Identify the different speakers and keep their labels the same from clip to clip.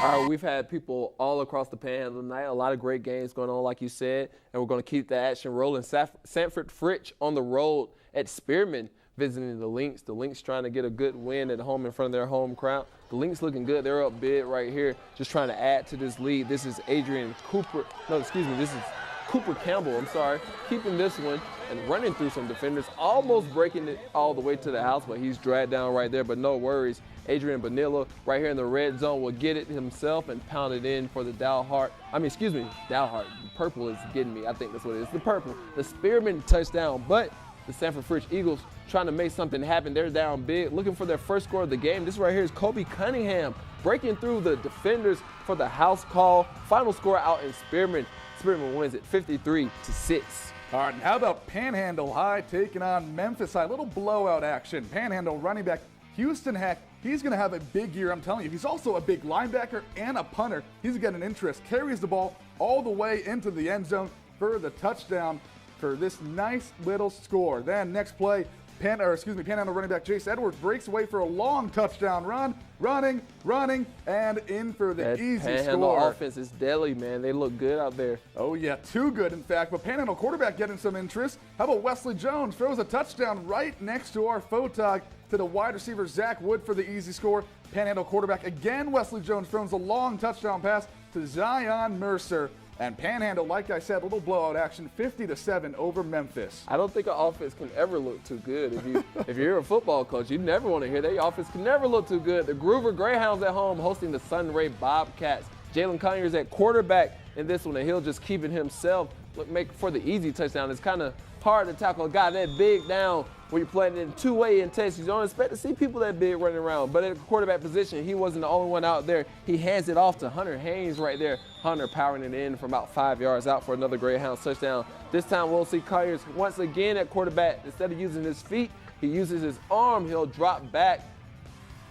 Speaker 1: All right, we've had people all across the Panhandle tonight. A lot of great games going on, like you said, and we're going to keep the action rolling. Sanford Fritch on the road at Spearmint visiting the Lynx. The Lynx trying to get a good win at home in front of their home crowd. The Lynx looking good. They're up big right here, just trying to add to this lead. This is this is Cooper Campbell, keeping this one and running through some defenders, almost breaking it all the way to the house, but he's dragged down right there, but no worries. Adrian Bonilla right here in the red zone will get it himself and pound it in for the Dalhart. The purple is getting me. I think that's what it is. The purple. The Spearmint touchdown, but the Sanford Fritch Eagles trying to make something happen. They're down big, looking for their first score of the game. This right here is Kobe Cunningham breaking through the defenders for the house call. Final score out in Spearmint. Spearmint wins it 53-6.
Speaker 2: All right, and how about Panhandle High taking on Memphis High? Little blowout action. Panhandle running back Houston Heck, he's going to have a big year, I'm telling you. He's also a big linebacker and a punter. He's getting interest, carries the ball all the way into the end zone for the touchdown for this nice little score. Then next play, Panhandle running back Jace Edwards breaks away for a long touchdown run, running, and in for the easy
Speaker 1: Panhandle
Speaker 2: score.
Speaker 1: Offense is deadly, man. They look good out there.
Speaker 2: Oh yeah, too good in fact. But Panhandle quarterback getting some interest. How about Wesley Jones throws a touchdown right next to our photog to the wide receiver Zach Wood for the easy score. Panhandle quarterback again, Wesley Jones throws a long touchdown pass to Zion Mercer. And Panhandle, like I said, little blowout action, 50-7 over Memphis.
Speaker 1: I don't think an offense can ever look too good. If you're a football coach, you never want to hear that. Your offense can never look too good. The Groover Greyhounds at home hosting the Sunray Bobcats. Jalen Conyers at quarterback in this one, and he'll just keep it himself. Make for the easy touchdown. It's kind of hard to tackle a guy that big down when you're playing in two-way in Texas. You don't expect to see people that big running around. But at the quarterback position, he wasn't the only one out there. He hands it off to Hunter Haynes right there. Hunter powering it in from about 5 yards out for another Greyhounds touchdown. This time we'll see Conyers once again at quarterback. Instead of using his feet, he uses his arm. He'll drop back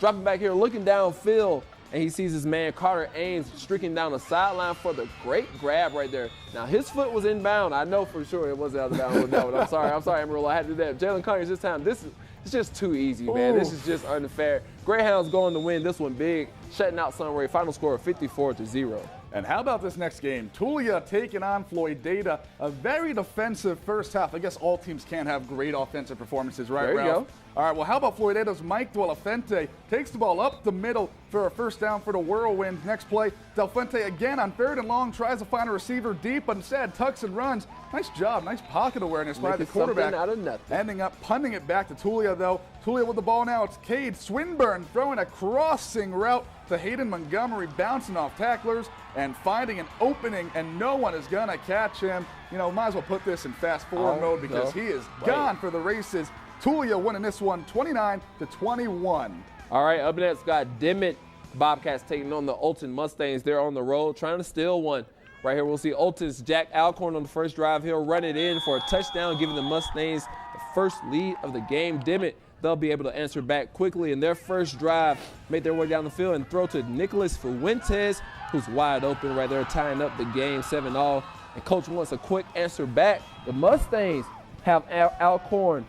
Speaker 1: here looking downfield. And he sees his man Carter Ames streaking down the sideline for the great grab right there. Now, his foot was inbound. I know for sure it wasn't out of bounds with that one. I'm sorry, Amarillo. I had to do that. Jalen Conyers this time, it's just too easy, man. This is just unfair. Greyhounds going to win this one big, shutting out Sunray. Final score of 54-0.
Speaker 2: And how about this next game? Tulia taking on Floyd Data. A very defensive first half. I guess all teams can't have great offensive performances, right,
Speaker 1: Ralph?
Speaker 2: There you go. All right, well, how about Floyd Data's Mike Delafente takes the ball up the middle for a first down for the Whirlwind. Next play, Delafente again on 3rd and long, tries to find a receiver deep, but instead tucks and runs. Nice job, nice pocket awareness by the quarterback.
Speaker 1: Out of nothing.
Speaker 2: Ending up punting it back to Tulia, though. Tulia with the ball now. It's Cade Swinburne throwing a crossing route to Hayden Montgomery, bouncing off tacklers and finding an opening, and no one is going to catch him. You know, might as well put this in fast-forward mode because he is gone for the races. Tulia winning this one 29-21.
Speaker 1: All right, up next, got Dimmitt Bobcats taking on the Ulsan Mustangs. They're on the road trying to steal one. Right here, we'll see Ulsan's Jack Alcorn on the first drive. He'll run it in for a touchdown, giving the Mustangs the first lead of the game. Dimmitt, they'll be able to answer back quickly in their first drive, make their way down the field and throw to Nicholas Fuentes, who's wide open right there, tying up the game 7-all. And coach wants a quick answer back. The Mustangs have Alcorn.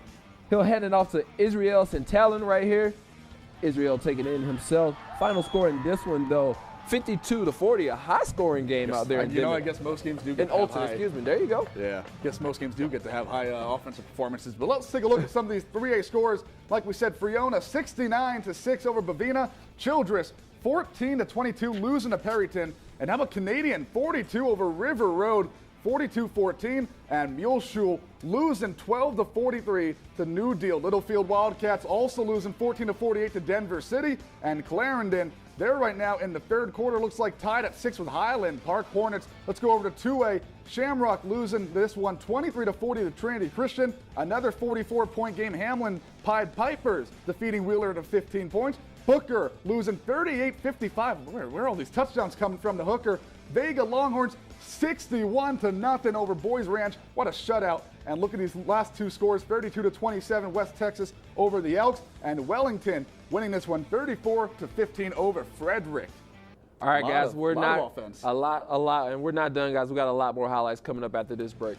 Speaker 1: He'll hand it off to Israel Santalin right here. Israel taking it in himself. Final score in this one, though, 52-40, a high-scoring game out there.
Speaker 2: You know, I guess most games do get
Speaker 1: to have high. Excuse me, there you go.
Speaker 2: Yeah, I guess most games do get to have high offensive performances. But let's take a look at some of these 3A scores. Like we said, Friona 69-6 over Bavina. Childress 14-22 losing to Perryton. And how about Canadian 42 over River Road, 42-14, and Muleshul losing 12-43 to New Deal. Littlefield Wildcats also losing 14-48 to Denver City, and Clarendon, they're right now in the third quarter, looks like tied at 6 with Highland Park Hornets. Let's go over to 2A. Shamrock losing this one 23-40 to Trinity Christian. Another 44-point game. Hamlin Pied Pipers defeating Wheeler to 15 points. Hooker losing 38-55. Where are all these touchdowns coming from to Hooker? Vega Longhorns 61-0 over Boys Ranch. What a shutout. And look at these last two scores, 32-27 West Texas over the Elks, and Wellington winning this one 34-15 over Frederick.
Speaker 1: All right, guys,
Speaker 2: we're not
Speaker 1: a lot, and we're not done, guys. We got a lot more highlights coming up after this break.